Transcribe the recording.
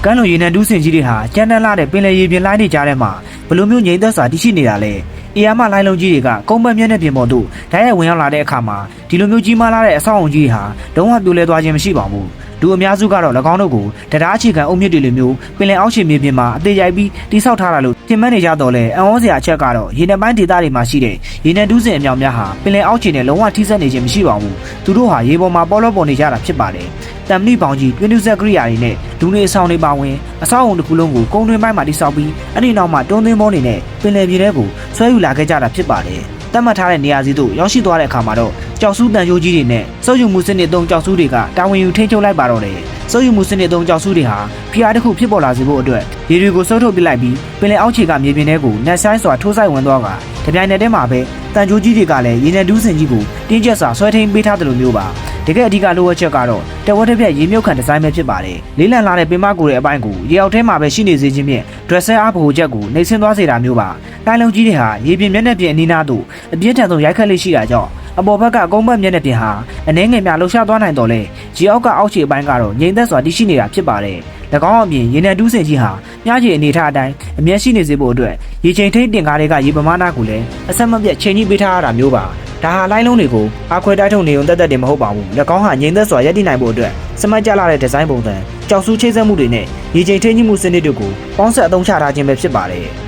ကမ်းလွန်ရေနံတူးစင်ကြီးတွေဟာကြမ်းတမ်းလာတဲ့ပင်လယ်ရေပြင်လိုင်းတွေကြားထဲမှာဘလို့မျိုးငြိမ်သက်စွာတည်ရှိနေတာလဲ။အီယာမလိုင်းလုံးကြီးတွေကကုန်းပတ်မျက်နှာပြင်ပေါ်သို့ဓာတ်ရိုက်ဝင်ရောက်လာတဲ့အခါမှာဒီလိုမျိုးကြီးမားလာတဲ့အဆောက်အုံကြီးဟာလုံးဝပြိုလဲသွားခြင်းမရှိပါဘူး။လူအများစုကတော့၎င်းတို့ကိုတရားအခြေခံအုံမြင့်တွေလိုမျိုးပင်လယ်အောက်ခြေမြေပြင်မှာအသေးရိုက်ပြီးတိစောက်ထားတာလို့သင်မှတ်နေကြတော့လဲအံ့ဩစရာအချက်ကတော့ရေနံပိုင်းဒေသတွေမှာရှိတဲ့ရေနံတူးစင်အမြောက်များဟာပင်လယ်အောက်ခြေနဲ့လုံးဝထိစပ်နေခြင်းမရှိပါဘူး။သူတို့ဟာရေပေါ်မှာပေါ်လောပေါ်နေကြတာဖြစ်ပါတယ်။တမ်မဏိပေါင်ကြီးတွင်းတူးဆက်ကိရိယာတွေနဲ့လူနေအဆောင်တွေပါဝင်အဆောက်အုံတစ်ခုလုံးကိုကုန်းတွင်းပိုင်းမှာတိစောက်ပြီးအဲ့ဒီနောက်မှာတွန်းသွင်းမောနေနဲ့ပင်လယ်ပြင်ထဲကိုဆွဲယူလာခဲ့ကြတာဖြစ်ပါတယ်။တတ်မှတ်ထားတဲ့နေရာစီသို့ရောက်ရှိသွားတဲ့အခါမှာတော့ကြောက်စုတန်ချိုးကြီးတွေနဲ့စုပ်ယူမှုစနစ်သုံးကြောက်စုတွေကတာဝန်ယူထိန်းချုပ်လိုက်ပါတော့တယ်။စုပ်ယူမှုစနစ်သုံးကြောက်စုတွေဟာဖိအားတစ်ခုဖြစ်ပေါ်လာစေဖို့အတွက်ရေတွေကိုစုပ်ထုတ်ပစ်လိုက်ပြီးပင်လယ်အောက်ခြေကမြေပြင်ထဲကိုနက်ဆိုင်စွာထိုးဆိုင်ဝင်သွားကတပြိုင်နက်တည်းမှာပဲတန်ချိုးကြီးတွေကလည်းရေနံတူးစင်ကြီးကိုတင်းကျပ်စွာဆွဲထိန်းပေးထားတယ်လို့မျိုးပါ။တကယ်အဓိကလိုအပ်ချက်ကတော့တဝက်တစ်ပြက်ရေမြုပ်ခံဒီဇိုင်းပဲဖြစ်ပါတယ်။လေးလံလာတဲ့ပင်မကိုရဲ့အပိုင်းကိုရေအောက်ထဲမှာပဲရှိနေစေခြင်းဖြင့်ဒရက်ဆဲအားဗဟိုချက်ကိုနှိမ့်ဆင်းသွားစေတာမျိုးပါ။တိုင်းလုံးကြီးတွေဟာရေပြင်မျက်နှာပြင်အနီးနားသို့အပြင်းထန်ဆုံးရိုက်ခတ်လေးရှိတာကြောင့်အပေါ်ဘက်ကကုန်းဘက်မျက်နှာပြင်ဟာအနှဲငယ်များလှုပ်ရှားသွားနိုင်တော့လေရေအောက်ကအောက်ခြေအပိုင်းကတော့ငြိမ်သက်စွာတည်ရှိနေတာဖြစ်ပါတယ်။၎င်းအပြင်ရေနံတူးစင်ကြီးဟာမြားခြေအနေထားအတိုင်းအမျက်ရှိနေစေဖို့အတွက်ရေချိန်ထိန်းတင်ကားတွေကရေပမာဏကိုလည်းအဆက်မပြတ်ချိန်ကြီးပေးထားရတာမျိုးပါ။ဒါဟာလိုင်းလုံးတွေကိုအခွဲတိုက်ထုတ်နေုံတက်တက်တင်မဟုတ်ပါဘူး။၎င်းဟာငြိမ်သက်စွာရပ်တည်နိုင်ဖို့အတွက်စမတ်ကျလာတဲ့ဒီဇိုင်းပုံစံကြောက်စုချိတ်ဆက်မှုတွေနဲ့ရေချိန်ထိန်းမှုစနစ်တို့ကိုပေါင်းစပ်အသုံးချထားခြင်းပဲဖြစ်ပါတယ်။